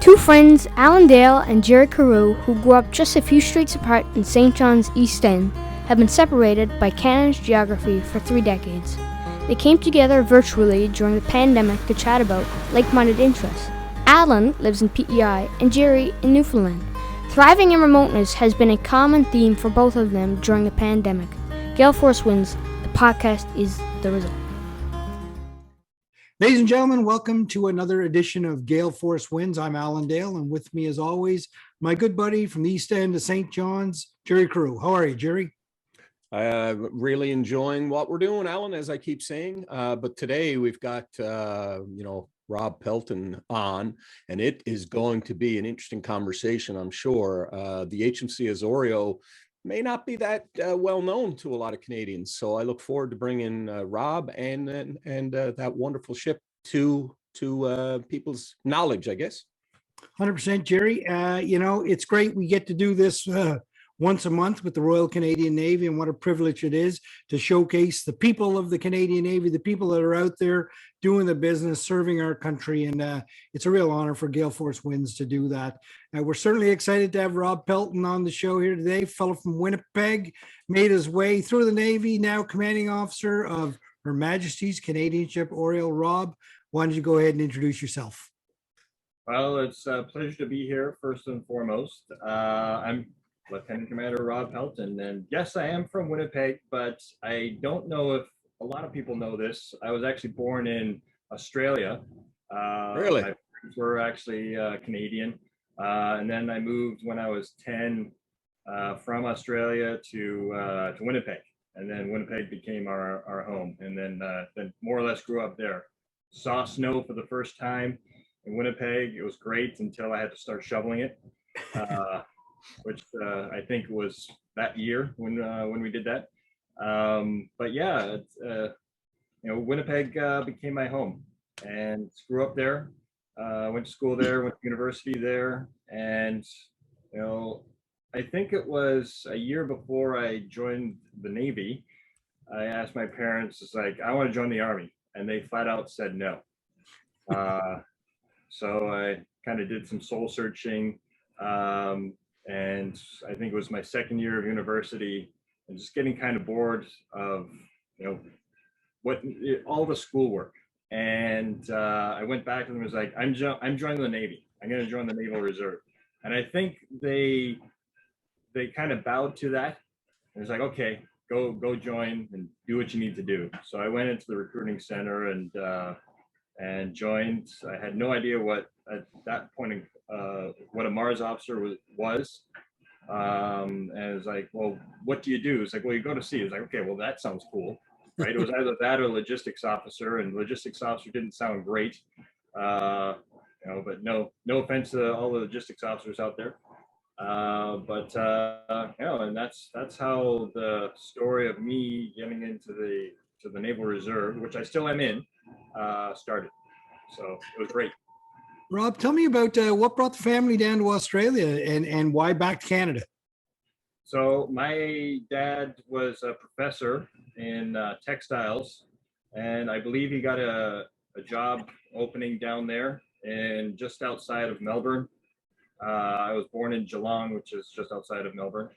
Two friends, Alan Dale and Jerry Carew, who grew up just a few streets apart in St. John's East End, have been separated by Canada's geography for 3 decades. They came together virtually during the pandemic to chat about like-minded interests. Alan lives in PEI and Jerry in Newfoundland. Thriving in remoteness has been a common theme for both of them during the pandemic. Gale Force Wins, the podcast is the result. Ladies and gentlemen, welcome to another edition of Gale Force Wins. I'm Alan Dale, and with me as always, my good buddy from the East End of St. John's, Jerry Carew. How are you, Jerry? Really enjoying what we're doing, Alan, as I keep saying. But today we've got, Rob Pelton on, and it is going to be an interesting conversation, I'm sure. The HMCS ORIOLE may not be that well known to a lot of Canadians, so I look forward to bringing Rob and that wonderful ship to people's knowledge, I guess. 100%, Jerry. It's great we get to do this once a month with the Royal Canadian Navy, and what a privilege it is to showcase the people of the Canadian Navy, the people that are out there doing the business, serving our country, and it's a real honor for Gale Force Wins to do that. We're certainly excited to have Rob Pelton on the show here today, fellow from Winnipeg, made his way through the Navy, now commanding officer of Her Majesty's Canadian ship ORIOLE. Rob, why don't you go ahead and introduce yourself? Well, it's a pleasure to be here, first and foremost. I'm Lieutenant Commander Rob Helton, and yes, I am from Winnipeg, but I don't know if a lot of people know this. I was actually born in Australia. Really? My parents were actually Canadian, and then I moved when I was 10 from Australia to Winnipeg, and then Winnipeg became our home, and then more or less grew up there. Saw snow for the first time in Winnipeg. It was great until I had to start shoveling it. Which I think was that year when we did that. But yeah, Winnipeg became my home, and grew up there. Went to school there, went to university there, and I think it was a year before I joined the Navy. I asked my parents, it's like, I want to join the Army, and they flat out said no. So I kind of did some soul searching. And I think it was my second year of university, and just getting kind of bored of, all the schoolwork. And I went back and was like, I'm joining the Navy. I'm going to join the Naval Reserve. And I think they kind of bowed to that. And it's like, okay, go join and do what you need to do. So I went into the recruiting center and joined. I had no idea what at that point what a Mars officer was. And it was like, well, what do you do? It's like, well, you go to sea. It's like, okay, well, that sounds cool, right? It was either that or logistics officer, and logistics officer didn't sound great. But no offense to all the logistics officers out there. And that's how the story of me getting into the Naval Reserve, which I still am in, started. So it was great. Rob, tell me about what brought the family down to Australia and why back to Canada? So my dad was a professor in textiles, and I believe he got a job opening down there and just outside of Melbourne. I was born in Geelong, which is just outside of Melbourne.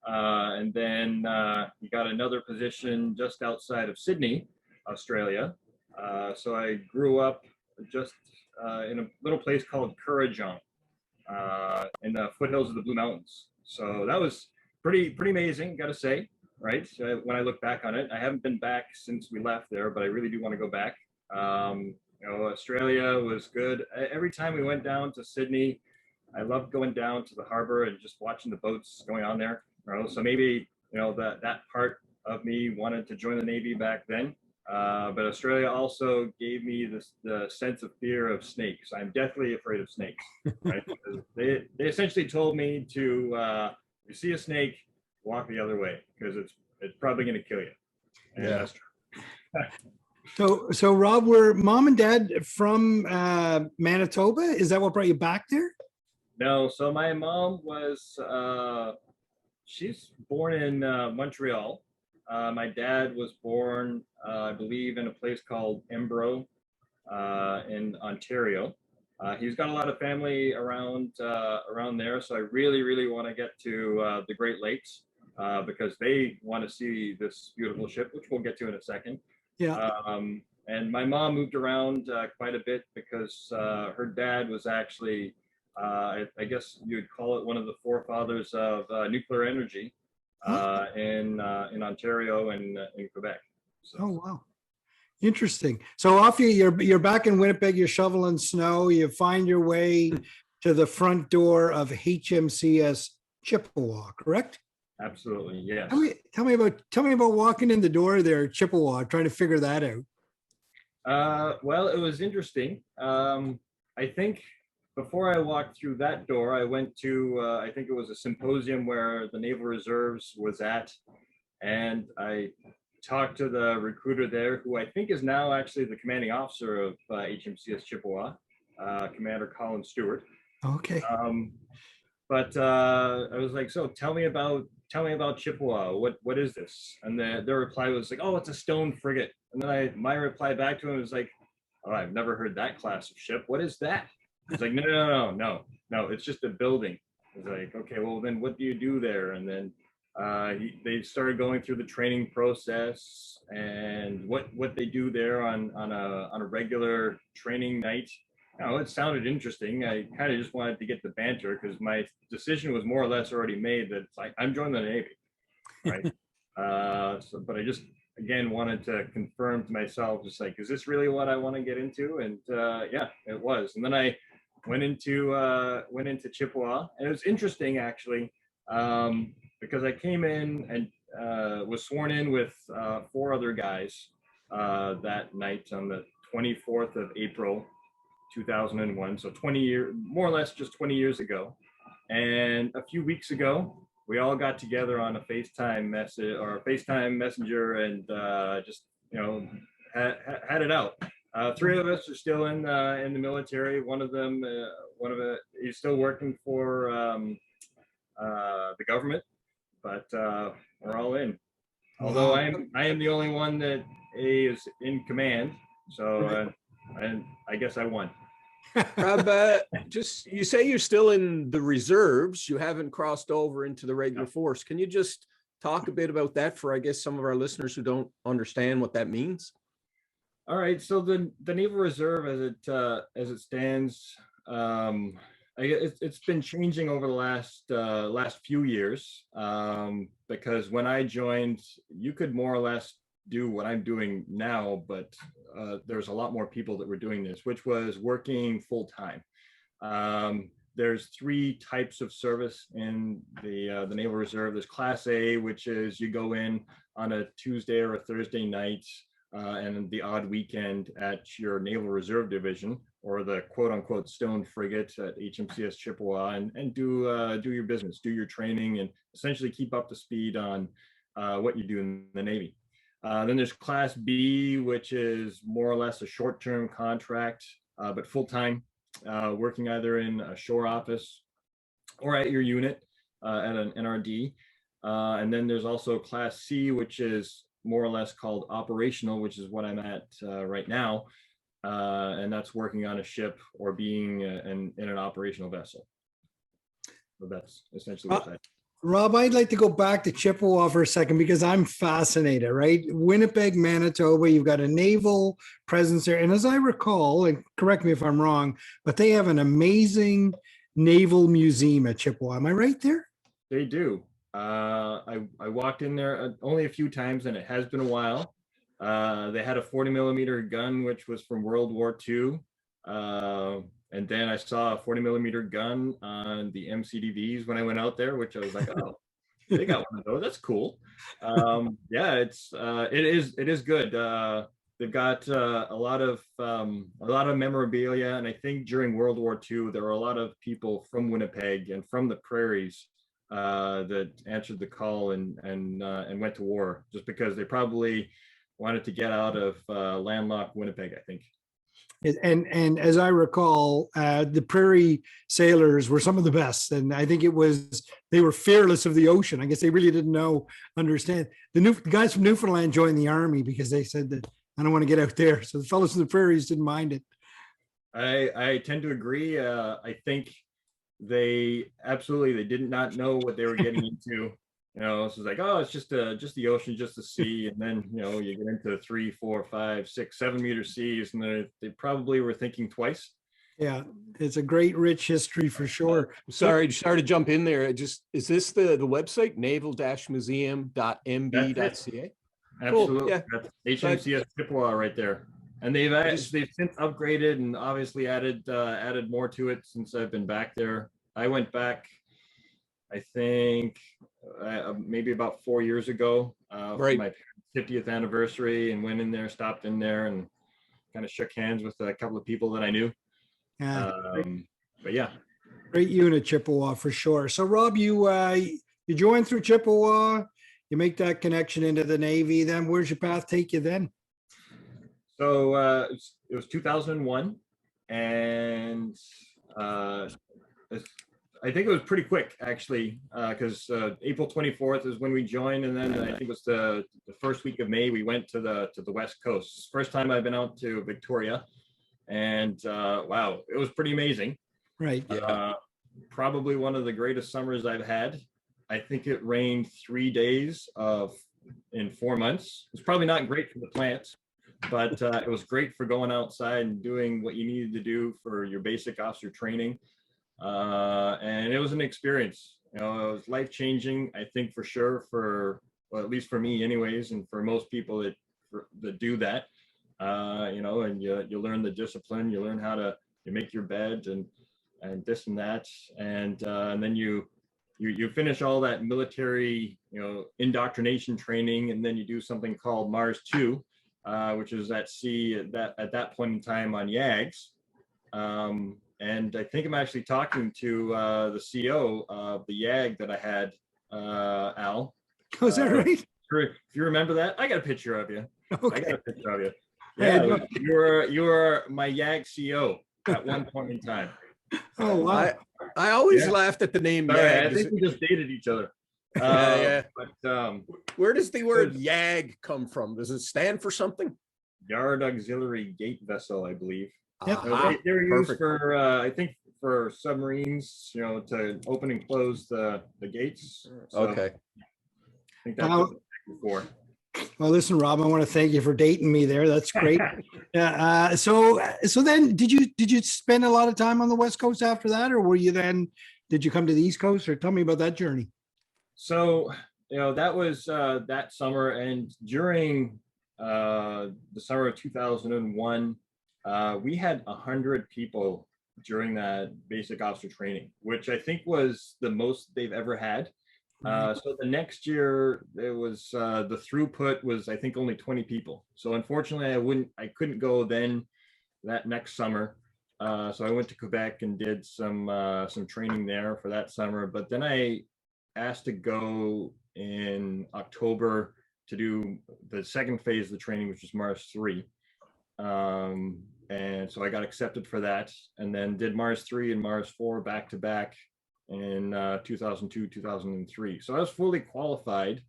And then he got another position just outside of Sydney, Australia. So I grew up just in a little place called Kurrajong in the foothills of the Blue Mountains. So that was pretty amazing, gotta say, right? When I look back on it, I haven't been back since we left there, but I really do want to go back. Australia was good. Every time we went down to Sydney, I loved going down to the harbor and just watching the boats going on there. So maybe that part of me wanted to join the Navy back then. But Australia also gave me the sense of fear of snakes. I'm deathly afraid of snakes. Right? they essentially told me to, if you see a snake, walk the other way, because it's probably going to kill you. And Yeah. That's true. So Rob, were mom and dad from Manitoba? Is that what brought you back there? No, so my mom was, she's born in Montreal. My dad was born, I believe, in a place called Embro in Ontario. he's got a lot of family around around there, so I really want to get to the Great Lakes because they want to see this beautiful ship, which we'll get to in a second. Yeah. And my mom moved around quite a bit because her dad was actually, I guess you'd call it one of the forefathers of nuclear energy in Ontario and in Quebec. So. Oh, wow. Interesting. So off you're back in Winnipeg, you're shoveling snow, you find your way to the front door of HMCS Chippewa, correct? Absolutely, yes. Tell me about walking in the door there at Chippewa, trying to figure that out. Well, it was interesting. I think before I walked through that door, I went to, I think it was a symposium where the Naval Reserves was at, and I talked to the recruiter there, who I think is now actually the commanding officer of HMCS Chippewa, Commander Colin Stewart. Okay. But I was like, so tell me about Chippewa. What is this? And their reply was like, oh, it's a stone frigate. And then my reply back to him was like, oh, I've never heard that class of ship. What is that? He's like, no, it's just a building. I was like, okay, well then what do you do there? And then they started going through the training process and what they do there on a regular training night. It sounded interesting. I kind of just wanted to get the banter because my decision was more or less already made that it's like I'm joining the Navy, right? But I just again wanted to confirm to myself, just like, is this really what I want to get into? And yeah, it was. And then I went into Chippewa, and it was interesting actually because I came in and was sworn in with 4 other guys that night on the 24th of April. 2001, so 20 years, more or less just 20 years ago. And a few weeks ago, we all got together on a FaceTime message or FaceTime messenger and just, had it out. 3 of us are still in the military. One of it, he's still working for the government, but we're all in. Although I am the only one that is in command, so and I guess I won. Rob, you say you're still in the reserves. You haven't crossed over into the regular force. Can you just talk a bit about that for, I guess, some of our listeners who don't understand what that means? All right. So the Naval Reserve, as it stands, it's been changing over the last few years because when I joined, you could more or less do what I'm doing now, but there's a lot more people that were doing this, which was working full time. There's 3 types of service in the Naval Reserve. There's Class A, which is you go in on a Tuesday or a Thursday night and the odd weekend at your Naval Reserve Division or the quote unquote stone frigate at HMCS Chippewa and do your business, do your training, and essentially keep up to speed on what you do in the Navy. Then there's Class B, which is more or less a short-term contract, but full-time, working either in a shore office or at your unit at an NRD. And then there's also Class C, which is more or less called operational, which is what I'm at right now. And that's working on a ship or being in an operational vessel. So that's essentially what that. Rob, I'd like to go back to Chippewa for a second because I'm fascinated, right? Winnipeg, Manitoba, you've got a naval presence there. And as I recall, and correct me if I'm wrong, but they have an amazing naval museum at Chippewa. Am I right there? They do. I walked in there only a few times and it has been a while. They had a 40mm gun, which was from World War II. And then I saw a 40mm gun on the MCDVs when I went out there, which I was like, oh, they got one of those. That's cool. Yeah, it is good. They've got a lot of memorabilia, and I think during World War II there were a lot of people from Winnipeg and from the prairies that answered the call and went to war just because they probably wanted to get out of landlocked Winnipeg, I think. And as I recall, the prairie sailors were some of the best, and I think they were fearless of the ocean. I guess they really didn't understand. The guys from Newfoundland joined the army because they said that I don't want to get out there. So the fellows in the prairies didn't mind it. I tend to agree. I think they did not know what they were getting into. You know, it's like, oh, it's just the ocean, just the sea, and then you get into 3, 4, 5, 6, 7 meter seas, and they probably were thinking twice. Yeah, it's a great, rich history for sure. Sorry to jump in there. Is this the website, naval-museum.mb.ca? Absolutely, Cool. Yeah. That's HMCS Chippewa right there. And they've since upgraded and obviously added more to it since I've been back there. I went back, I think, maybe about 4 years ago for my 50th anniversary, and went in there, stopped in there, and kind of shook hands with a couple of people that I knew. Yeah, but yeah, great unit, Chippewa, for sure. So Rob, you joined through Chippewa, you make that connection into the Navy. Then where's your path take you then? So it was 2001, and I think it was pretty quick, actually, because April 24th is when we joined, and then I think it was the first week of May we went to the West Coast. First time I've been out to Victoria, and wow, it was pretty amazing. Right. Probably one of the greatest summers I've had. I think it rained 3 days in 4 months. It's probably not great for the plants, but it was great for going outside and doing what you needed to do for your basic officer training. And it was an experience. It was life-changing, I think, for sure, well, at least for me anyways, and for most people that do that. And you learn the discipline, you learn how to make your bed and this and that, and then you finish all that military indoctrination training, and then you do something called Mars 2, which is at sea at that point in time on Yags. And I think I'm actually talking to the CO of the Yag that I had, Al. Oh, is that right? If you remember that, I got a picture of you. Okay. I got a picture of you. Yeah, you were my Yag CO at one point in time. Oh, wow. I always laughed at the name Yag. I think we just dated each other. Yeah. But where does the word Yag come from? Does it stand for something? Yard Auxiliary Gate Vessel, I believe. Yep. They're used for, I think, for submarines, to open and close the gates. So Okay. I think that's what before. Well, listen, Rob, I want to thank you for dating me there. That's great. So then did you spend a lot of time on the West Coast after that, or did you come to the East Coast, or tell me about that journey? So, that was that summer, and during the summer of 2001, we had 100 people during that basic officer training, which I think was the most they've ever had. So the next year, it was the throughput was, I think, only 20 people. So unfortunately, I couldn't go then that next summer. So I went to Quebec and did some training there for that summer. But then I asked to go in October to do the second phase of the training, which was Mars 3. And so I got accepted for that, and then did Mars 3 and Mars 4 back to back in 2002, 2003. So I was fully qualified,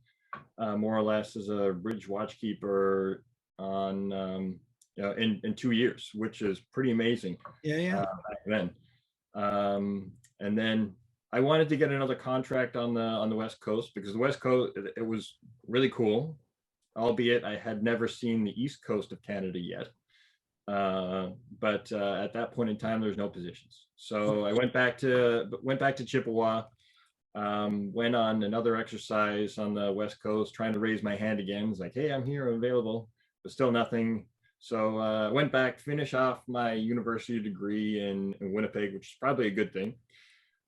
more or less, as a bridge watchkeeper on in 2 years, which is pretty amazing. Yeah. Back then. And then I wanted to get another contract on the West Coast, because the West Coast, it was really cool, albeit I had never seen the East Coast of Canada yet. But at that point in time, there's no positions. So I went back to Chippewa, went on another exercise on the West Coast, trying to raise my hand again. It's like, hey, I'm here, I'm available, but still nothing. So I went back, finish off my university degree in Winnipeg, which is probably a good thing.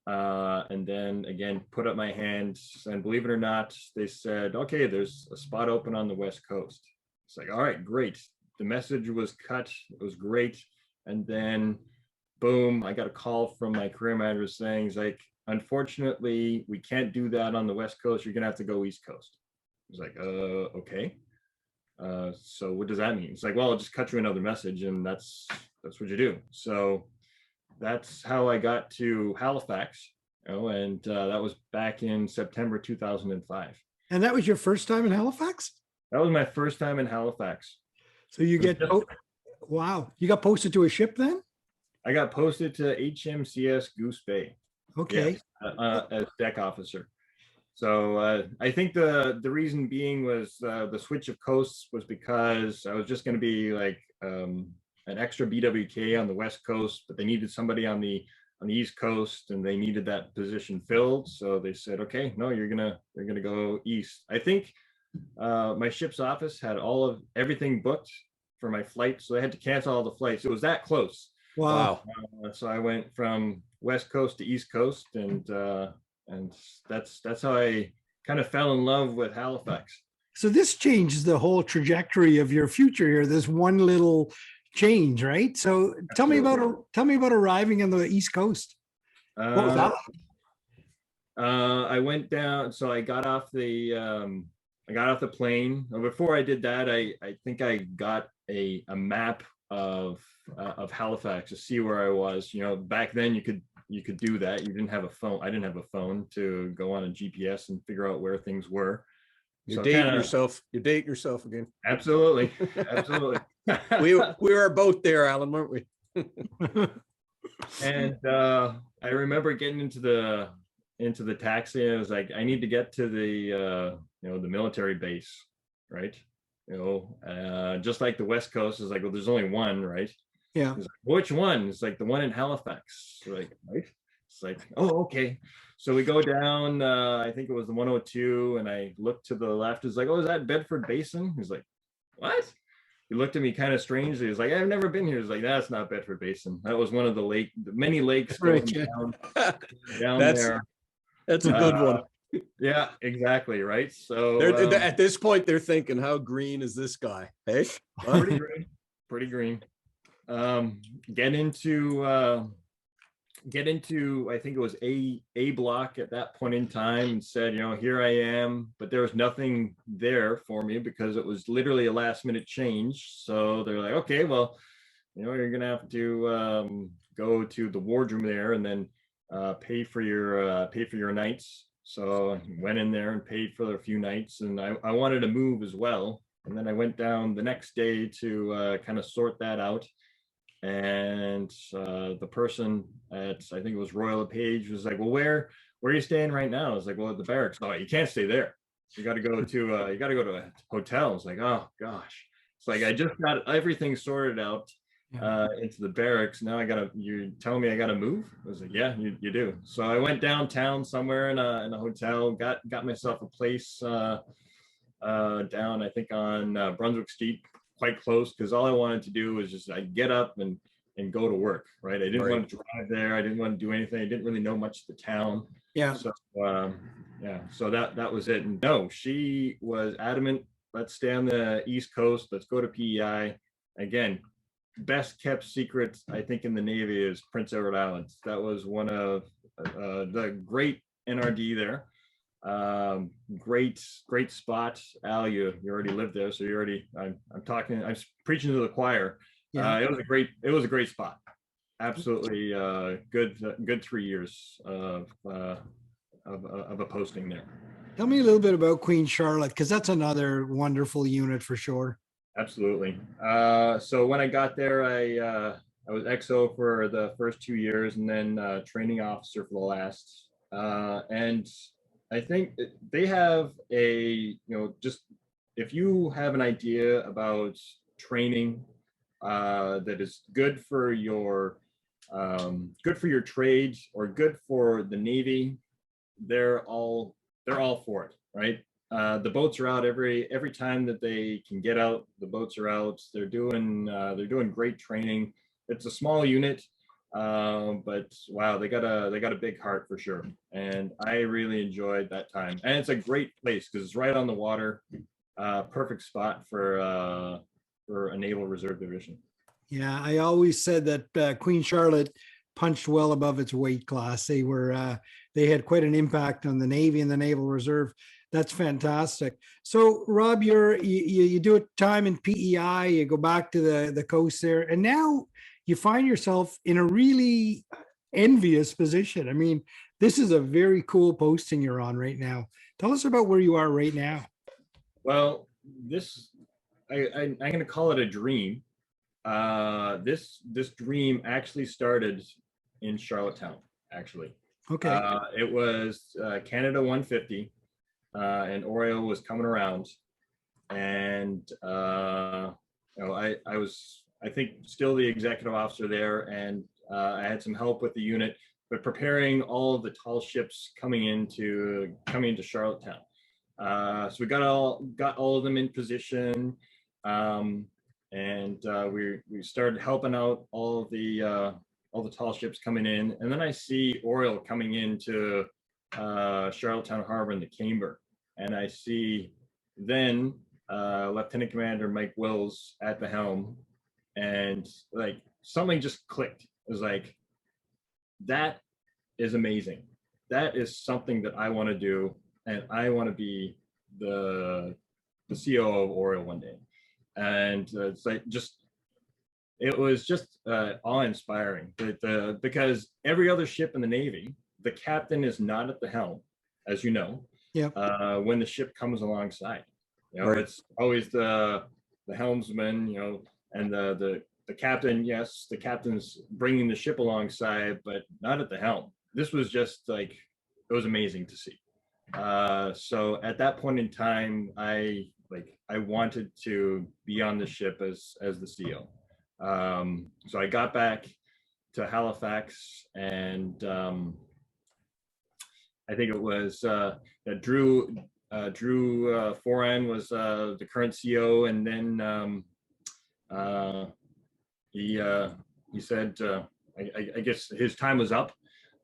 And then again, put up my hand, and believe it or not, they said, okay, there's a spot open on the West Coast. It's like, all right, great. The message was cut. It was great. And then boom, I got a call from my career manager saying, he's like, unfortunately, we can't do that on the West Coast. You're going to have to go East Coast. I was like, okay. So what does that mean? It's like, well, I'll just cut you another message, and that's what you do. So that's how I got to Halifax, and that was back in September 2005. And that was your first time in Halifax? That was my first time in Halifax. So you get, wow, you got posted to a ship then? I got posted to HMCS Goose Bay. Okay. Yes, as deck officer. So I think the reason being was the switch of coasts was because I was just going to be like an extra BWK on the West Coast, but they needed somebody on the East Coast, and they needed that position filled. So they said, okay, no, you're gonna go east. I think my ship's office had everything booked for my flight, so they had to cancel all the flights. It was that close. Wow. So I went from West Coast to East Coast, and that's how I kind of fell in love with Halifax. So this changes the whole trajectory of your future here. This one little change, right? So tell me about arriving on the East Coast. What was that? I went down. So I got off the plane. Before I did that, I think I got a map of Halifax to see where I was. You know, back then you could do that. You didn't have a phone. I didn't have a phone to go on a GPS and figure out where things were. You're dating yourself. You're dating yourself again. Absolutely. Absolutely. we were both there, Alan, weren't we? And I remember getting into the taxi. I was like, I need to get to the the military base, right? Just like the West Coast is like, well, there's only one, right? Yeah. Like, which one? It's like the one in Halifax, like, right? It's like, oh, okay. So we go down, I think it was the 102, and I looked to the left. It's like, oh, is that Bedford Basin? He's like, what? He looked at me kind of strangely. He was like, I've never been here. He's like, that's not Bedford Basin. That was one of the many lakes going down there. That's a good one. Yeah, exactly. Right. So at this point, they're thinking, how green is this guy? Hey, pretty green. Get into I think it was a block at that point in time, and said, here I am, but there was nothing there for me because it was literally a last minute change. So they're like, okay, well, you're gonna have to go to the wardroom there and then pay for your nights. So I went in there and paid for a few nights, and I wanted to move as well. And then I went down the next day to kind of sort that out. And the person at, I think it was Royal LePage, was like, well, where are you staying right now? I was like, well, at the barracks. Oh, you can't stay there. You got to go to a hotel. It's like, oh gosh. It's like, I just got everything sorted out into the barracks. Now you're telling me I got to move? I was like, yeah, you do. So I went downtown somewhere in a hotel, got myself a place down, I think on Brunswick Street, quite close, because all I wanted to do was just get up and go to work, right? I didn't want to drive there. I didn't want to do anything. I didn't really know much of the town. Yeah. So so that was it. And no, she was adamant, let's stay on the East Coast, let's go to PEI. Again, best kept secret I think in the Navy is Prince Edward Island. That was one of the great NRD there. Great spot. Al, you already lived there, so I'm preaching to the choir. Yeah. It was a great spot. Absolutely good 3 years of a posting there. Tell me a little bit about Queen Charlotte, because that's another wonderful unit for sure. Absolutely. So when I got there, I was XO for the first 2 years, and then training officer for the last. And I think they have just if you have an idea about training that is good for your trade or good for the Navy, they're all for it, right? The boats are out every time that they can get out. The boats are out. They're doing great training. It's a small unit. But wow, they got a big heart for sure, and I really enjoyed that time. And it's a great place because it's right on the water. Perfect spot for a Naval Reserve division. Yeah, I always said that Queen Charlotte punched well above its weight class. They had quite an impact on the Navy and the Naval Reserve. That's fantastic. So Rob, you do a time in PEI, you go back to the coast there, and now you find yourself in a really envious position. I mean, this is a very cool posting you're on right now. Tell us about where you are right now. Well, I'm going to call it a dream, This dream actually started in Charlottetown, actually. Okay. It was Canada 150, and ORIOLE was coming around, and you know, I was, I think, still the executive officer there, and I had some help with the unit, but preparing all of the tall ships coming into Charlottetown. So we got all of them in position, and we started helping out all the tall ships coming in, and then I see ORIOLE coming into Charlottetown Harbor in the Camber, and I see then Lieutenant Commander Mike Wills at the helm, and like something just clicked. It was like, that is amazing. That is something that I want to do, and I want to be the CEO of ORIOLE one day. And it's like it was just awe-inspiring because every other ship in the Navy, the captain is not at the helm, as you know. Yeah. When the ship comes alongside, you know, right. It's always the helmsman, you know, and the captain. Yes, the captain's bringing the ship alongside, but not at the helm. This was just like, it was amazing to see. So at that point in time, I wanted to be on the ship as the CEO. So I got back to Halifax, and I think it was Drew Foran was the current CEO, and then he said I guess his time was up,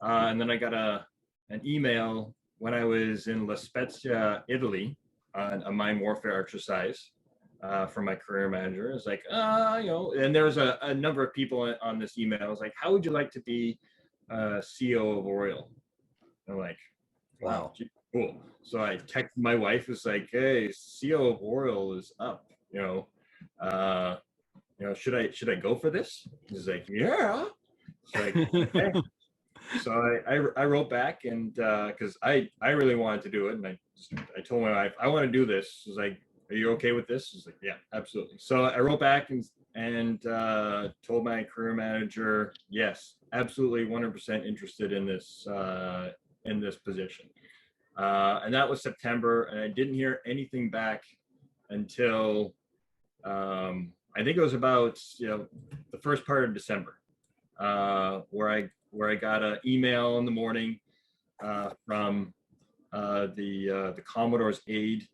and then I got an email when I was in La Spezia, Italy, on a mine warfare exercise from my career manager. It's like, you know, and there was a number of people on this email. I was like, how would you like to be CEO of ORIOLE? And I'm like, wow, cool. So I texted my wife. It's like, hey, CEO of ORIOLE is up. You know, should I go for this? He's like, yeah. It's like, okay. So I wrote back, and because I really wanted to do it, and I told my wife, I want to do this. She was like, are you okay with this? I was like, yeah, absolutely. So I wrote back and told my career manager, yes, absolutely, 100% interested in this position. And that was September, and I didn't hear anything back until I think it was about, you know, the first part of December, where I got an email in the morning from the Commodore's aide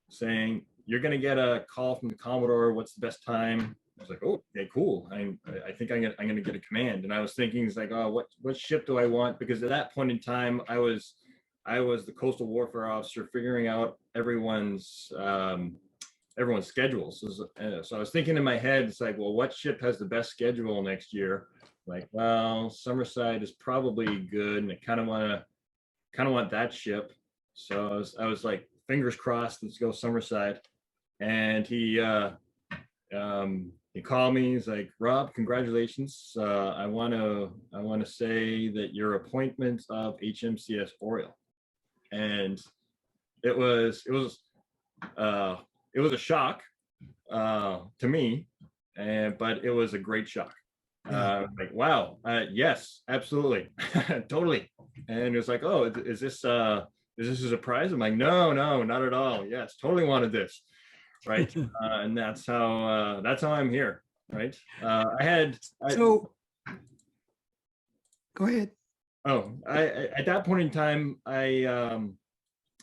saying, you're going to get a call from the Commodore. What's the best time? I was like, oh, okay, cool. I think I'm going to get a command. And I was thinking, it's like, oh, what ship do I want? Because at that point in time, I was the coastal warfare officer, figuring out everyone's schedules. So I was thinking in my head, it's like, well, what ship has the best schedule next year? Like, well, Summerside is probably good, and I kind of want that ship. So I was like, fingers crossed, let's go Summerside. And he called me. He's like, Rob, congratulations. I want to say that your appointment of HMCS ORIOLE. And it was a shock to me, but it was a great shock. Like, wow, yes, absolutely, totally. And it was like, oh, is this a surprise? I'm like, no, not at all. Yes, totally wanted this, right? And that's how I'm here, right? So go ahead. Oh, at that point in time, I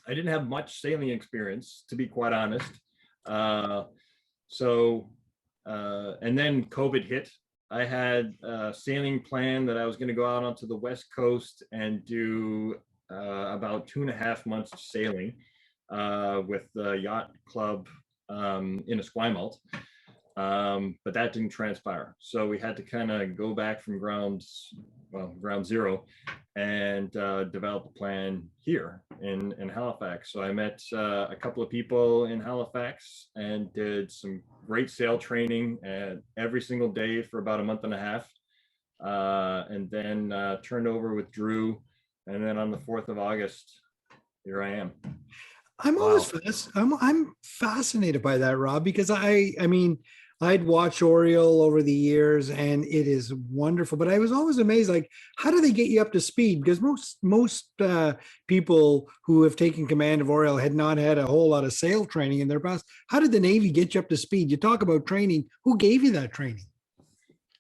didn't have much sailing experience, to be quite honest. And then COVID hit. I had a sailing plan that I was going to go out onto the West Coast and do about 2.5 months of sailing with the yacht club in Esquimalt. But that didn't transpire. So we had to kind of go back from ground zero and develop a plan here in Halifax. So I met a couple of people in Halifax and did some great sail training every single day for about 1.5 months. And then turned over with Drew. And then on the 4th of August, here I am. I'm always I'm fascinated by that, Rob, because I mean, I'd watch Oriole over the years, and it is wonderful. But I was always amazed, like, how do they get you up to speed? Because most people who have taken command of Oriole had not had a whole lot of sail training in their past. How did the Navy get you up to speed? You talk about training. Who gave you that training?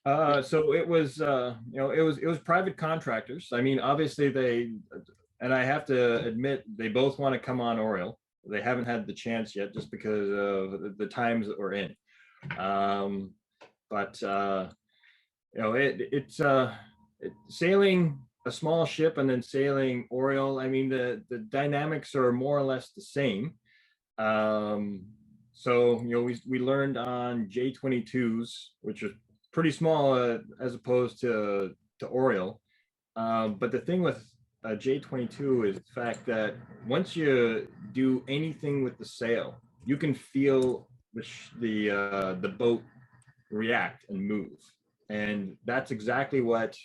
So it was, it was private contractors. I mean, obviously and I have to admit, they both want to come on Oriole. They haven't had the chance yet, just because of the times that we're in. It's sailing a small ship and then sailing Oriole. I mean, the dynamics are more or less the same. We learned on J-22s, which are pretty small as opposed to Oriole. But the thing with J-22 is the fact that once you do anything with the sail, you can feel the boat react and move. And that's exactly what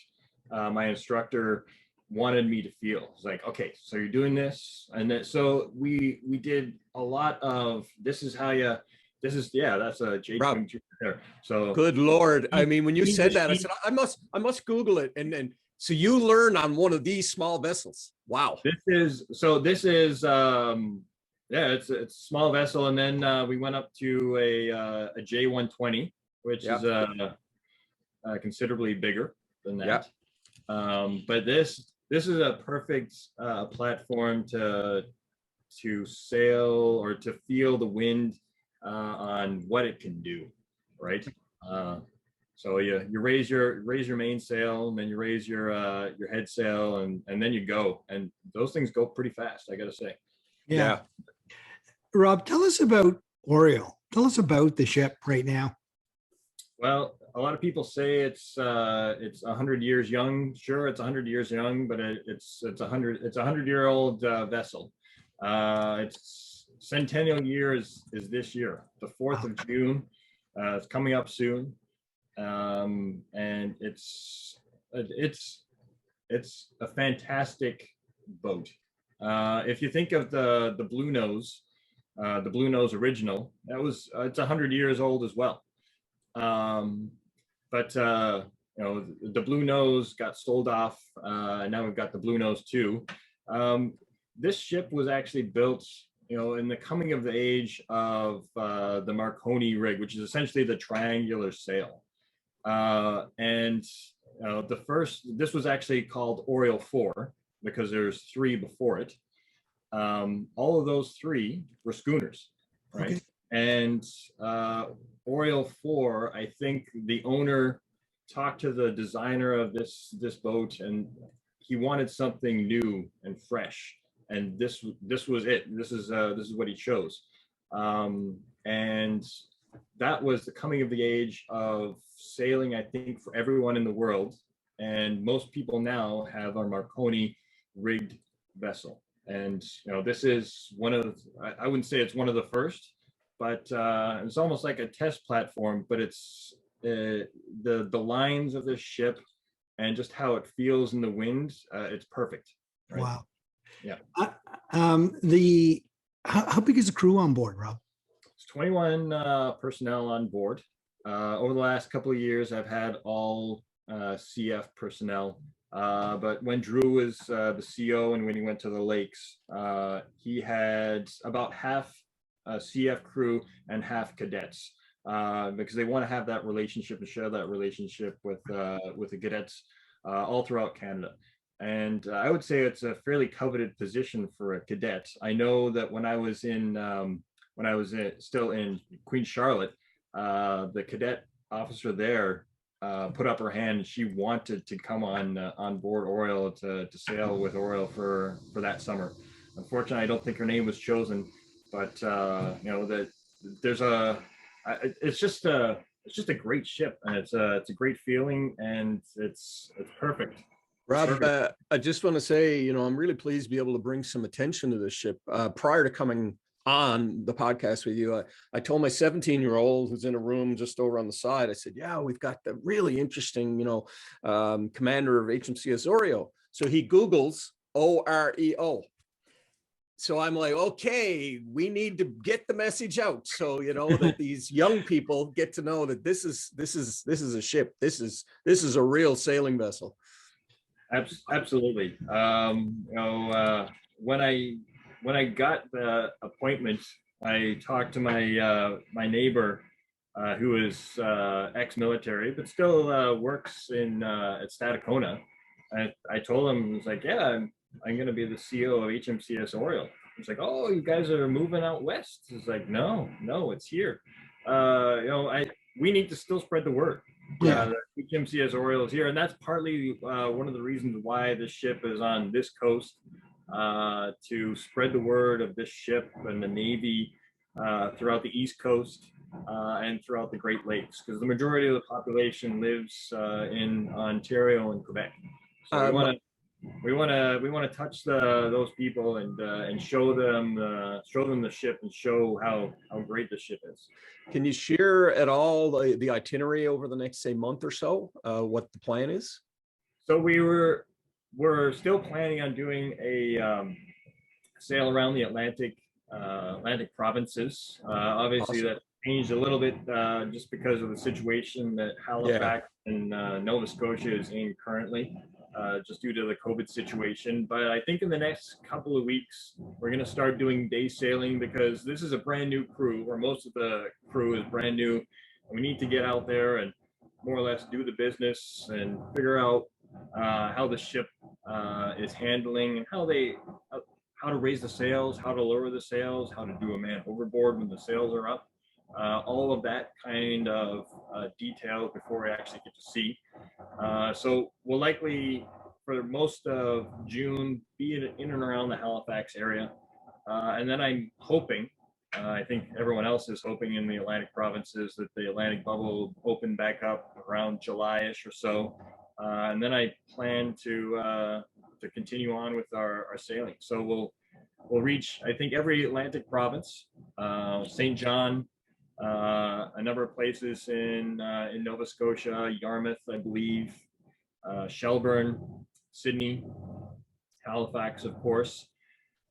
my instructor wanted me to feel. It's like, okay, so you're doing this. And then, so we did a lot of, that's a J-22 there. So good Lord. I mean, when you said that, I said, I must Google it. And then, so you learn on one of these small vessels. Wow. This is it's a small vessel. And then we went up to a J-120, which is considerably bigger than that. But this is a perfect platform to sail or to feel the wind on what it can do, right? So you raise your mainsail, and then you raise your head sail, and then you go, and those things go pretty fast, I gotta say. Yeah. Rob, tell us about Oriole. Tell us about the ship right now. Well, a lot of people say it's 100 years young. Sure, it's 100 years young, but it's a 100-year-old vessel. Its centennial year is this year, the 4th of June. It's coming up soon, and it's a fantastic boat. If you think of the Blue Nose original, it's 100 years old as well. But the Blue Nose got sold off, and now we've got the Blue Nose 2. This ship was actually built, in the coming of the age of the Marconi rig, which is essentially the triangular sail. This was actually called Oriole 4 because there's 3 before it. All of those 3 were schooners, right? Okay. And Oriole 4, I think the owner talked to the designer of this boat, and he wanted something new and fresh, and this was it. This is what he chose, and that was the coming of the age of sailing, I think, for everyone in the world. And most people now have a Marconi rigged vessel, and this is one of, I wouldn't say it's one of the first, but it's almost like a test platform. But it's the lines of this ship and just how it feels in the wind. It's perfect. Right? Wow. Yeah. How big is the crew on board, Rob? It's 21 personnel on board. Over the last couple of years, I've had all CF personnel. But when Drew was the CO and when he went to the lakes, he had about half CF crew and half cadets, because they want to have that relationship and share that relationship with the cadets all throughout Canada. And I would say it's a fairly coveted position for a cadet. I know that when I was still in Queen Charlotte, the cadet officer there put up her hand. She wanted to come on board Oriole to sail with Oriole for that summer. Unfortunately, I don't think her name was chosen, but that there's it's just a great ship, and it's a great feeling, and it's perfect. Rob, I just want to say, I'm really pleased to be able to bring some attention to this ship. Prior to coming on the podcast with you, I told my 17-year-old who's in a room just over on the side, I said, yeah, we've got the really interesting, commander of HMCS Oriole. So he Googles OREO. So I'm like, okay, we need to get the message out. So, you know, that these young people get to know that this is a ship. This is a real sailing vessel. Absolutely. You know, when I got the appointment, I talked to my neighbor, who is ex-military, but still works in at Stadacona. I told him, I was like, yeah, I'm going to be the CEO of HMCS ORIOLE. He's like, oh, you guys are moving out west. It's like, no, it's here. You know, we need to still spread the word. Yeah. HMCS ORIOLE is here, and that's partly one of the reasons why this ship is on this coast, to spread the word of this ship and the Navy throughout the East Coast and throughout the Great Lakes, because the majority of the population lives in Ontario and Quebec. So we want to touch those people and show them the ship and show how great the ship is. Can you share at all the itinerary over the next, say, month or so, what the plan is? So we're still planning on doing a sail around the Atlantic provinces. Obviously, Awesome. that changed a little bit just because of the situation that Halifax and Nova Scotia is in currently, just due to the COVID situation. But I think in the next couple of weeks, we're going to start doing day sailing, because this is a brand new crew, or most of the crew is brand new. And we need to get out there and more or less do the business and figure out how the ship is handling, and how to raise the sails, how to lower the sails, how to do a man overboard when the sails are up. All of that kind of detail before we actually get to sea. So we'll likely, for most of June, be in and around the Halifax area. And then I'm hoping, I think everyone else is hoping in the Atlantic provinces, that the Atlantic bubble will open back up around July-ish or so. And then I plan to continue on with our sailing. So we'll reach, I think, every Atlantic province, St. John, a number of places in Nova Scotia, Yarmouth, I believe, Shelburne, Sydney, Halifax, of course,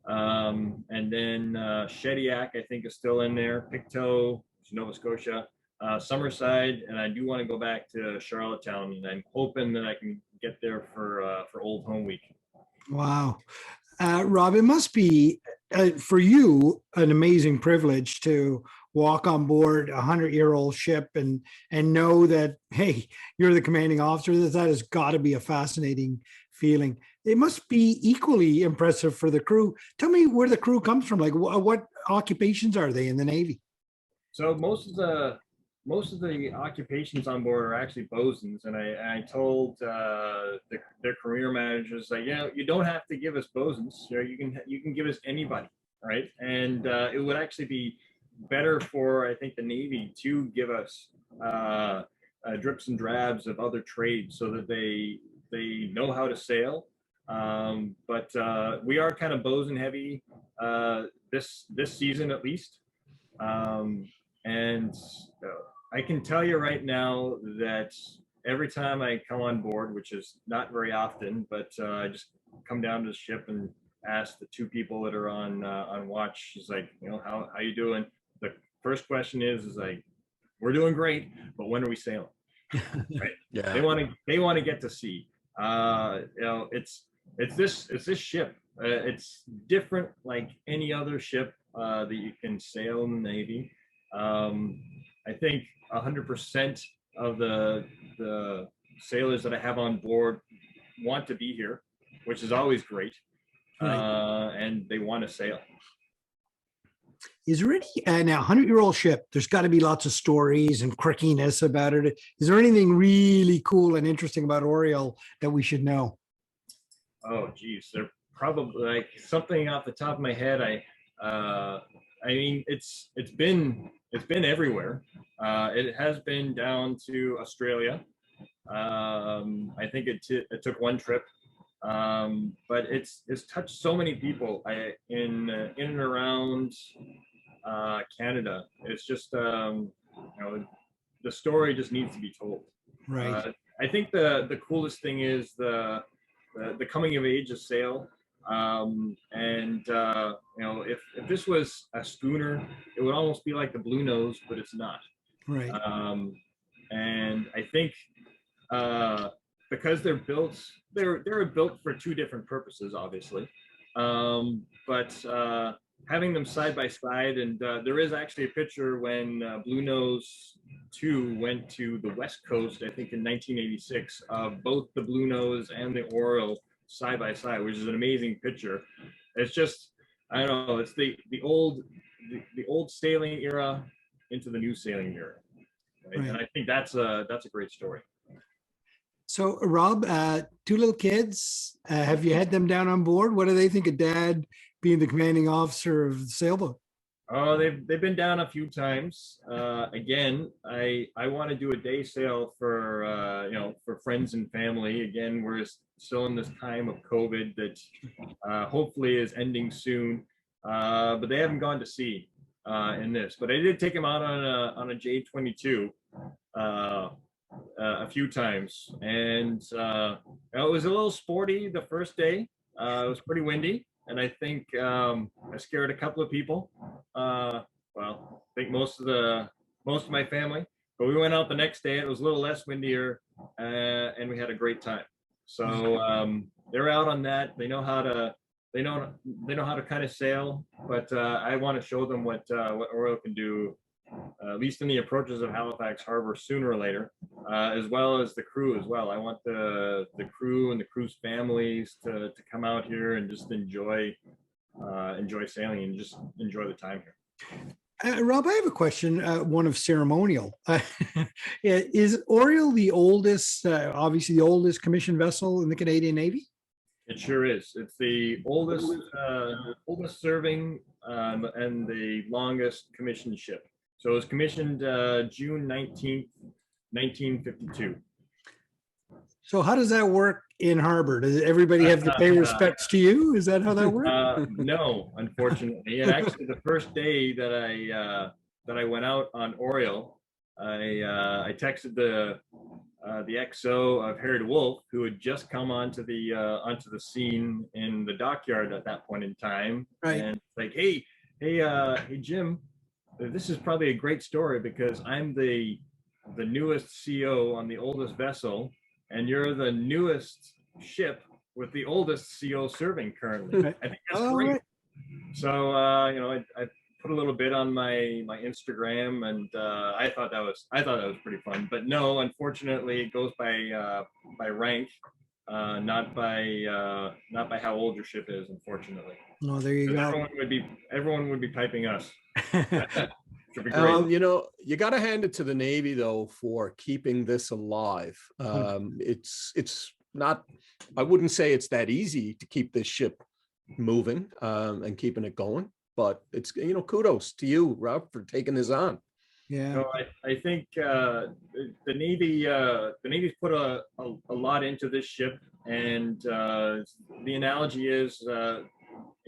and then Shediac, I think, is still in there, Pictou, Nova Scotia, Summerside, and I do want to go back to Charlottetown, and I'm hoping that I can get there for Old Home Week. Wow. Rob, it must be for you an amazing privilege to walk on board a 100-year-old ship and know that, hey, you're the commanding officer. That has got to be a fascinating feeling. It must be equally impressive for the crew. Tell me where the crew comes from. Like, what occupations are they in the Navy? So most of the occupations on board are actually bosuns, and I told their career managers, like, you don't have to give us bosuns. You can give us anybody, right? And it would actually be better for, I think, the Navy to give us drips and drabs of other trades, so that they know how to sail. But we are kind of bosun heavy this season, at least. And I can tell you right now that every time I come on board, which is not very often, but I just come down to the ship and ask the two people that are on watch, is like, how you doing? The first question is like, we're doing great, but when are we sailing? Right? Yeah. They want to get to sea. It's this ship. It's different, like any other ship that you can sail in the Navy. I think 100% of the sailors that I have on board want to be here, which is always great. Right. And they want to sail. Is there any, now 100-year-old ship, there's got to be lots of stories and quirkiness about it. Is there anything really cool and interesting about ORIOLE that we should know? Oh, geez, they're probably, like, something off the top of my head. I mean, it's been everywhere. It has been down to Australia. I think it took one trip, but it's touched so many people in and around Canada. It's just the story just needs to be told. Right. I think the coolest thing is the coming of age of sail. You know, if this was a schooner, it would almost be like the Blue Nose, but it's not. Right. And I think because they're built, they're built for two different purposes, obviously. Having them side by side, and there is actually a picture when Blue Nose 2 went to the West Coast, I think in 1986, of both the Blue Nose and the Oriole side by side, which is an amazing picture. It's just, I don't know, it's the old sailing era into the new sailing era, right? And I think that's a great story. So Rob, two little kids, have you had them down on board? What do they think of Dad being the commanding officer of the sailboat? Oh, they've been down a few times. Again, I want to do a day sail for you know, for friends and family. Again, we're still in this time of COVID that hopefully is ending soon. But they haven't gone to sea in this. But I did take them out on a J22 a few times, and it was a little sporty the first day. It was pretty windy. And I think I scared a couple of people. Well, I think most of my family. But we went out the next day. It was a little less windier, and we had a great time. So they're out on that. They know how to kind of sail. But I want to show them what Oriole can do, at least in the approaches of Halifax Harbor sooner or later, as well as the crew as well. I want the crew and the crew's families to come out here and just enjoy sailing and just enjoy the time here. Rob, I have a question, one of ceremonial. Is Oriole the oldest, obviously the oldest commissioned vessel in the Canadian Navy? It sure is. It's the oldest serving and the longest commissioned ship. So it was commissioned June 19th, 1952. So how does that work in harbor? Does everybody have to pay respects to you? Is that how that works? No, unfortunately. And actually, the first day that I went out on Oriole, I texted the XO of Harry DeWolf, who had just come onto the scene in the dockyard at that point in time, right. And like, hey, Jim. This is probably a great story because I'm the newest CO on the oldest vessel, and you're the newest ship with the oldest CO serving currently. Right. I think that's great. Right. So you know, I put a little bit on my Instagram, and I thought that was pretty fun. But no, unfortunately, it goes by rank, not by how old your ship is. Unfortunately. Oh, there you go. Everyone would be piping us. Should be great. You know, you got to hand it to the Navy though for keeping this alive. It's not. I wouldn't say it's that easy to keep this ship moving and keeping it going. But it's, you know, kudos to you, Rob, for taking this on. Yeah. So I think the Navy's put a lot into this ship, and the analogy is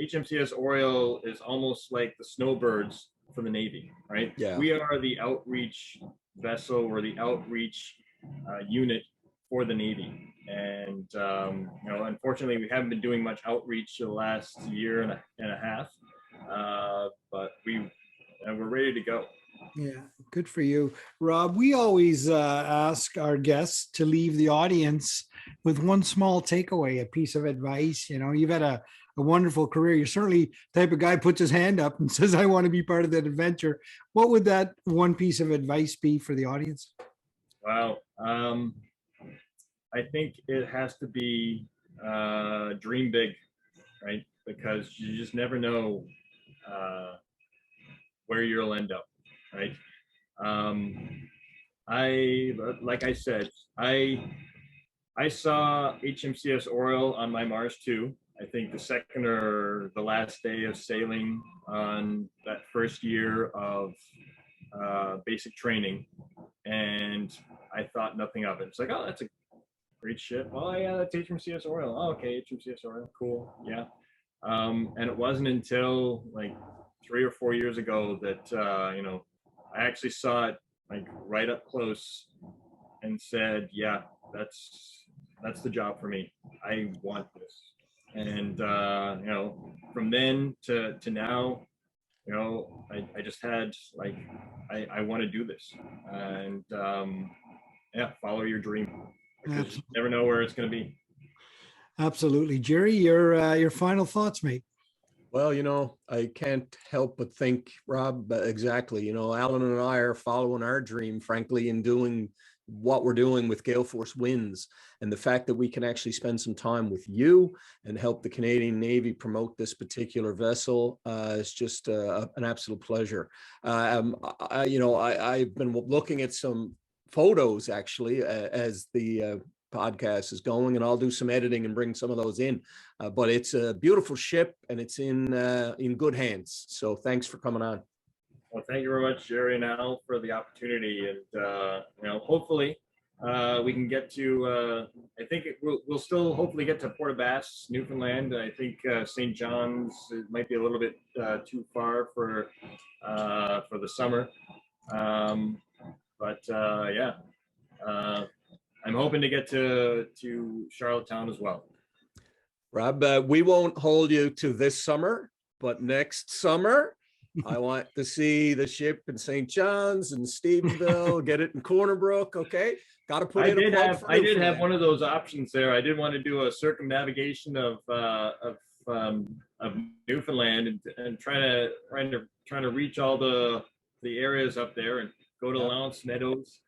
HMCS Oriole is almost like the snowbirds for the Navy, right? Yeah. We are the outreach vessel or the outreach unit for the Navy, and you know, unfortunately, we haven't been doing much outreach the last year and a half, but we're ready to go. Yeah, good for you, Rob. We always ask our guests to leave the audience with one small takeaway, a piece of advice. You know, you've had a wonderful career. You're certainly the type of guy who puts his hand up and says, I want to be part of that adventure. What would that one piece of advice be for the audience? Wow. I think it has to be dream big, right? Because you just never know where you'll end up, right? Like I said, I saw HMCS Oriole on my Mars 2. I think the second or the last day of sailing on that first year of basic training, and I thought nothing of it. It's like, oh, that's a great ship. Oh yeah, that's HMCS Oriole. Oh, okay, HMCS Oriole, cool, yeah. And it wasn't until like 3 or 4 years ago that you know, I actually saw it like right up close and said, yeah, that's the job for me. I want this. And you know, from then to now, you know, I just had like, I want to do this, and yeah, follow your dream, because you never know where it's going to be. Absolutely. Jerry, your final thoughts, mate. Well, you know, I can't help but think, Rob, exactly. You know, Alan and I are following our dream, frankly, in doing what we're doing with Gale Force Winds. And the fact that we can actually spend some time with you and help the Canadian Navy promote this particular vessel is just an absolute pleasure. You know, I've been looking at some photos actually as the podcast is going, and I'll do some editing and bring some of those in. But it's a beautiful ship, and it's in good hands. So thanks for coming on. Well, thank you very much, Jerry and Al, for the opportunity, and you know, hopefully we can get to. I think we'll still hopefully get to Port aux Basques, Newfoundland. I think St. John's might be a little bit too far for the summer, but yeah. I'm hoping to get to Charlottetown as well. Rob, we won't hold you to this summer, but next summer, I want to see the ship in St. John's and Stephenville, get it in Corner Brook. Okay, got to put in a plug for I did have one of those options there. I did want to do a circumnavigation of Newfoundland and trying to reach all the areas up there and go to Lance Meadows.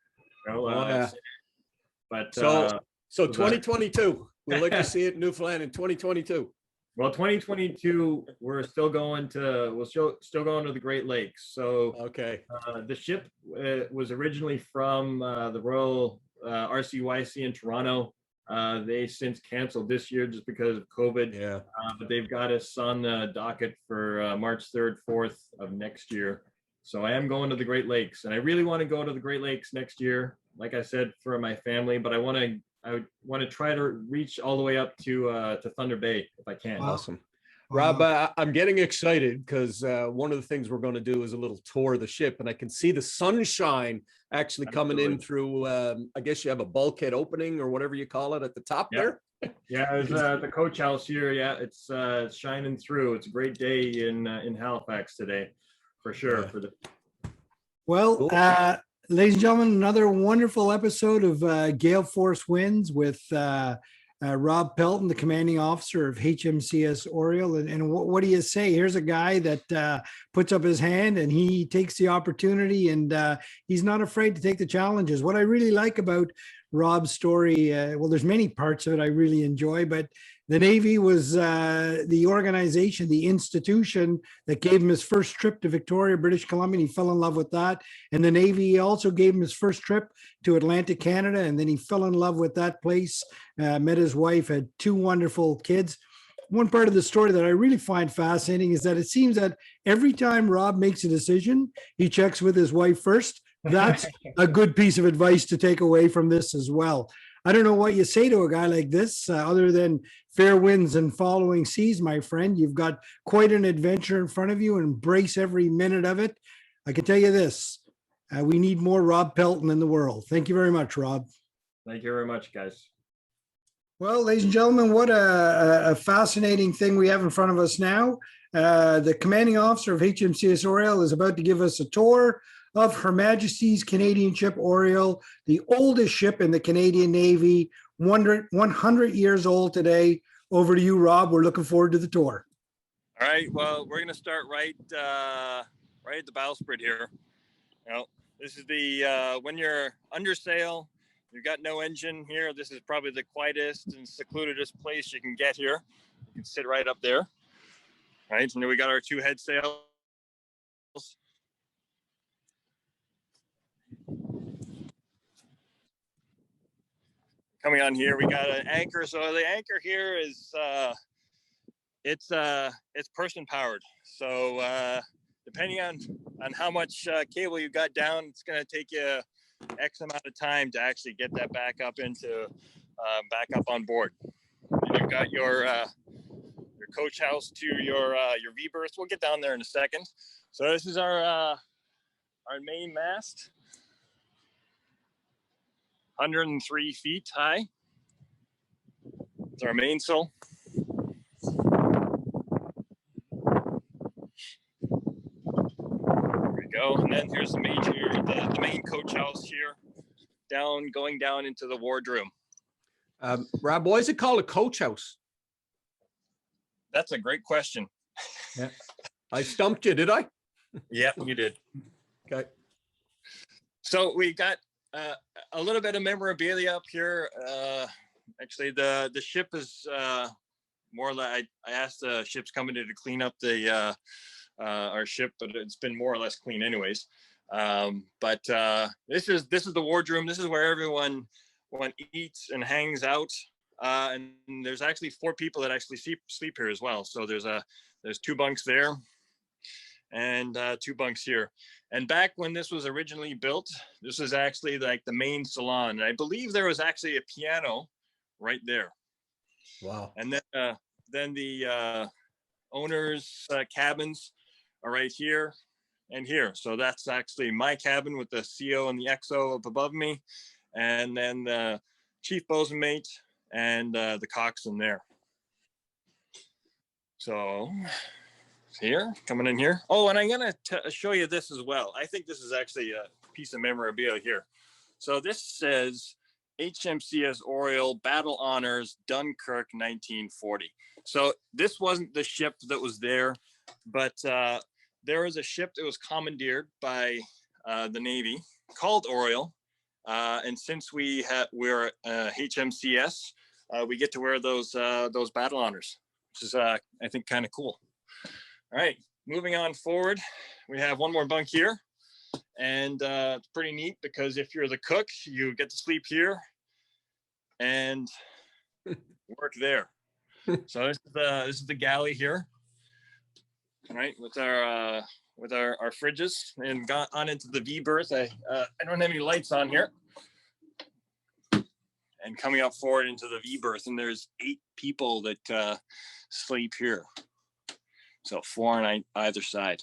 You know, yeah. But so 2022, we'll let you see it in Newfoundland in 2022. Well, 2022, we're still going to the Great Lakes. So okay, the ship was originally from the Royal RCYC in Toronto. They since canceled this year just because of COVID. Yeah. But they've got us on the docket for March 3rd, 4th of next year. So I am going to the Great Lakes, and I really want to go to the Great Lakes next year. Like I said, for my family, but I want to try to reach all the way up to Thunder Bay if I can. Awesome. Rob, I'm getting excited because one of the things we're going to do is a little tour of the ship, and I can see the sunshine actually coming in through, I guess you have a bulkhead opening or whatever you call it at the top there. Yeah, there's the coach house here. Yeah, it's shining through. It's a great day in Halifax today, for sure. Yeah. Well, cool. Ladies and gentlemen, another wonderful episode of Gale Force Winds with Rob Pelton, the commanding officer of HMCS ORIOLE. And what do you say? Here's a guy that puts up his hand and he takes the opportunity, and he's not afraid to take the challenges. What I really like about Rob's story, well, there's many parts of it I really enjoy, but the Navy was the organization, the institution that gave him his first trip to Victoria, British Columbia. And he fell in love with that. And the Navy also gave him his first trip to Atlantic Canada. And then he fell in love with that place, met his wife, had two wonderful kids. One part of the story that I really find fascinating is that it seems that every time Rob makes a decision, he checks with his wife first. That's a good piece of advice to take away from this as well. I don't know what you say to a guy like this, other than fair winds and following seas, my friend. You've got quite an adventure in front of you. Embrace every minute of it. I can tell you this, we need more Rob Pelton in the world. Thank you very much, Rob. Thank you very much, guys. Well, ladies and gentlemen, what a fascinating thing we have in front of us now. The commanding officer of HMCS ORIOLE is about to give us a tour of Her Majesty's Canadian ship ORIOLE, the oldest ship in the Canadian Navy, 100 years old today. Over to you, Rob. We're looking forward to the tour. All right. Well, we're going to start right at the bowsprit here. You know, this is the when you're under sail, you've got no engine here. This is probably the quietest and secludedest place you can get here. You can sit right up there. Right, and then we got our two head sails. Coming on here, we got an anchor. So the anchor here is it's person powered. So depending on how much cable you got down, it's going to take you X amount of time to actually get that back up back up on board. And you've got your coach house to your V berth. We'll get down there in a second. So this is our main mast. 103 feet high. It's our mainsail. then here's the the main coach house here, going down into the wardroom. Rob, why is it called a coach house? That's a great question. Yeah, I stumped you, did I? Yeah, you did. Okay. So we got a little bit of memorabilia up here. Actually, the ship is more or less. I asked the ship's company to clean up the our ship, but it's been more or less clean anyways. But this is the wardroom. This is where everyone eats and hangs out. And there's actually 4 people that actually sleep here as well. So there's 2 bunks there and 2 bunks here. And back when this was originally built, this was actually like the main salon. And I believe there was actually a piano right there. Wow. And then the owners' cabins are right here and here. So that's actually my cabin with the CO and the XO up above me. And then the chief bosun mate and the coxswain there. So here, coming in here. Oh, and I'm gonna show you this as well. I think this is actually a piece of memorabilia here. So this says HMCS ORIOLE Battle Honors Dunkirk 1940. So this wasn't the ship that was there, but there was a ship that was commandeered by the Navy called ORIOLE. And since we're HMCS, we get to wear those battle honors, which is I think kind of cool. All right, moving on forward, we have one more bunk here, and it's pretty neat because if you're the cook, you get to sleep here and work there. So this is the galley here, all right, with our fridges, and got on into the V berth. I don't have any lights on here. And coming up forward into the V berth, and there's 8 people that sleep here. So 4 on either side.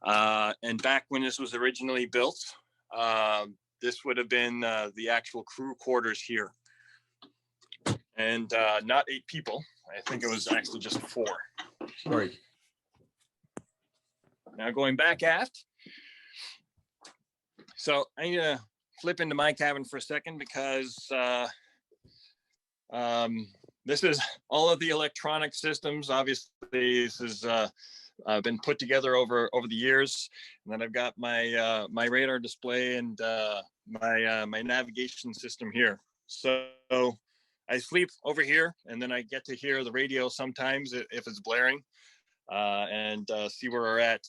And back when this was originally built, this would have been the actual crew quarters here. And not 8 people. I think it was actually just 4. Right. Now going back aft. So I'm going to flip into my cabin for a second because this is all of the electronic systems. Obviously, this has been put together over the years. And then I've got my my radar display and my navigation system here. So I sleep over here, and then I get to hear the radio sometimes if it's blaring, and see where we're at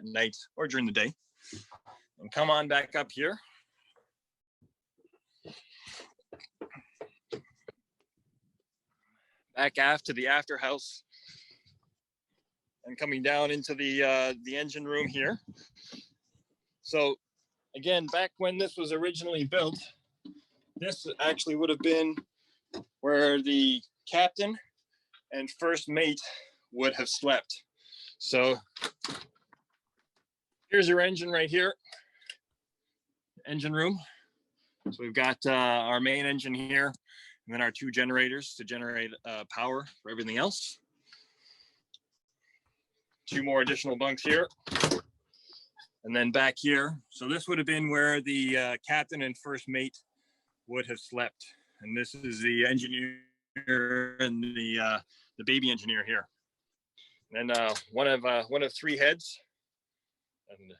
night or during the day. And come on back up here. Back aft to the after house, and coming down into the engine room here. So again, back when this was originally built, this actually would have been where the captain and first mate would have slept. So here's your engine right here, engine room. So we've got our main engine here, and then our 2 generators to generate power for everything else. 2 more additional bunks here. And then back here. So this would have been where the captain and first mate would have slept. And this is the engineer and the baby engineer here. And then one of 3 heads. And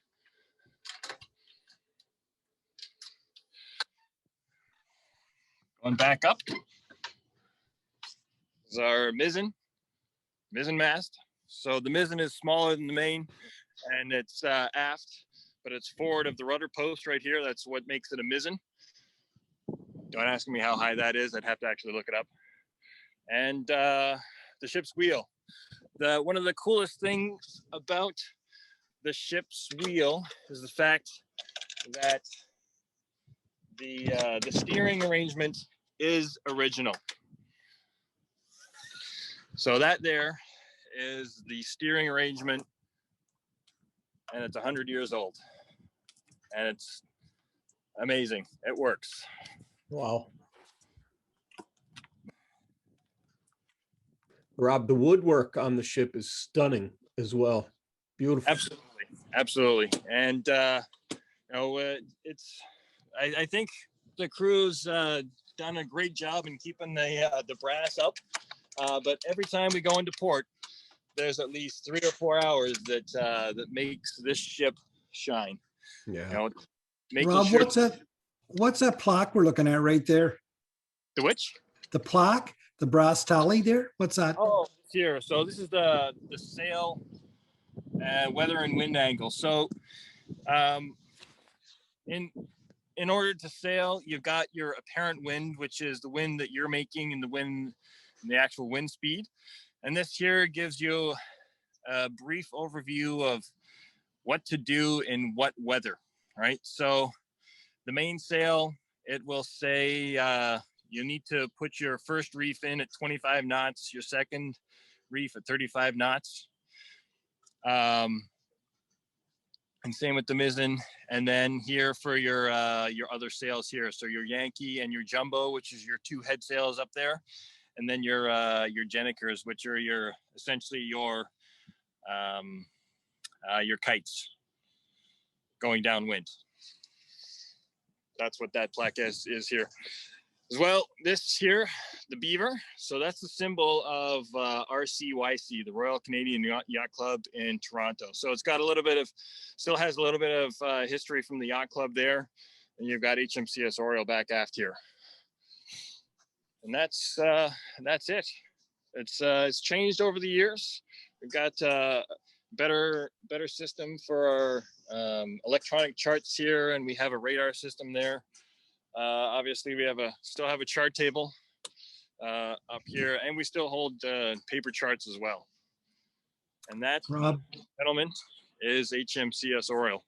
going back up is our mizzen mast. So the mizzen is smaller than the main, and it's aft, but it's forward of the rudder post right here. That's what makes it a mizzen. Don't ask me how high that is. I'd have to actually look it up. And the ship's wheel. One of the coolest things about the ship's wheel is the fact that the steering arrangement is original. So that there is the steering arrangement, and it's 100 years old, and it's amazing. It works. Wow. Rob, the woodwork on the ship is stunning as well. Beautiful. Absolutely. And, I think the crew's done a great job in keeping the brass up. But every time we go into port, there's at least 3 or 4 hours that makes this ship shine. Yeah. Making Rob, sure what's that plaque we're looking at right there? the which? The plaque, the brass tally there. What's that? Oh, here. So this is the sail, weather and wind angle. So, in order to sail, you've got your apparent wind, which is the wind that you're making and the actual wind speed. And this here gives you a brief overview of what to do in what weather, right? So the mainsail, it will say you need to put your first reef in at 25 knots, your second reef at 35 knots. And same with the mizzen. And then here for your other sails here. So your Yankee and your Jumbo, which is your 2 head sails up there. And then your Gennikers, which are essentially your kites going downwind. That's what that plaque is here. As well, this here, the beaver. So that's the symbol of RCYC, the Royal Canadian Yacht Club in Toronto. So it's got still has a little bit of history from the yacht club there. And you've got HMCS ORIOLE back aft here. And that's it. It's changed over the years. We've got better system for our electronic charts here, and we have a radar system there. Obviously, we still have a chart table up here, and we still hold paper charts as well. And that, Rob, gentlemen, is HMCS ORIOLE.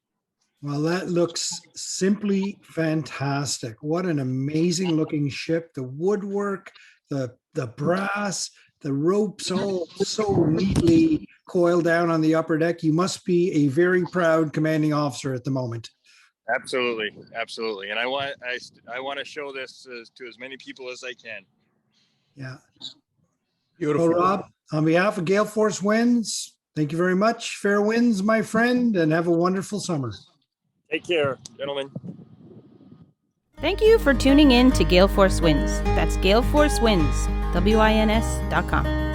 well, that looks simply fantastic. What an amazing looking ship. The woodwork, the brass, the ropes all so neatly coiled down on the upper deck. You must be a very proud commanding officer at the moment. Absolutely. And I want to show this to as many people as I can. Yeah. Beautiful. Well, Rob, on behalf of Gale Force Winds, thank you very much. Fair winds, my friend, and have a wonderful summer. Take care, gentlemen. Thank you for tuning in to Gale Force Winds. That's Gale Force Winds, WINS.com.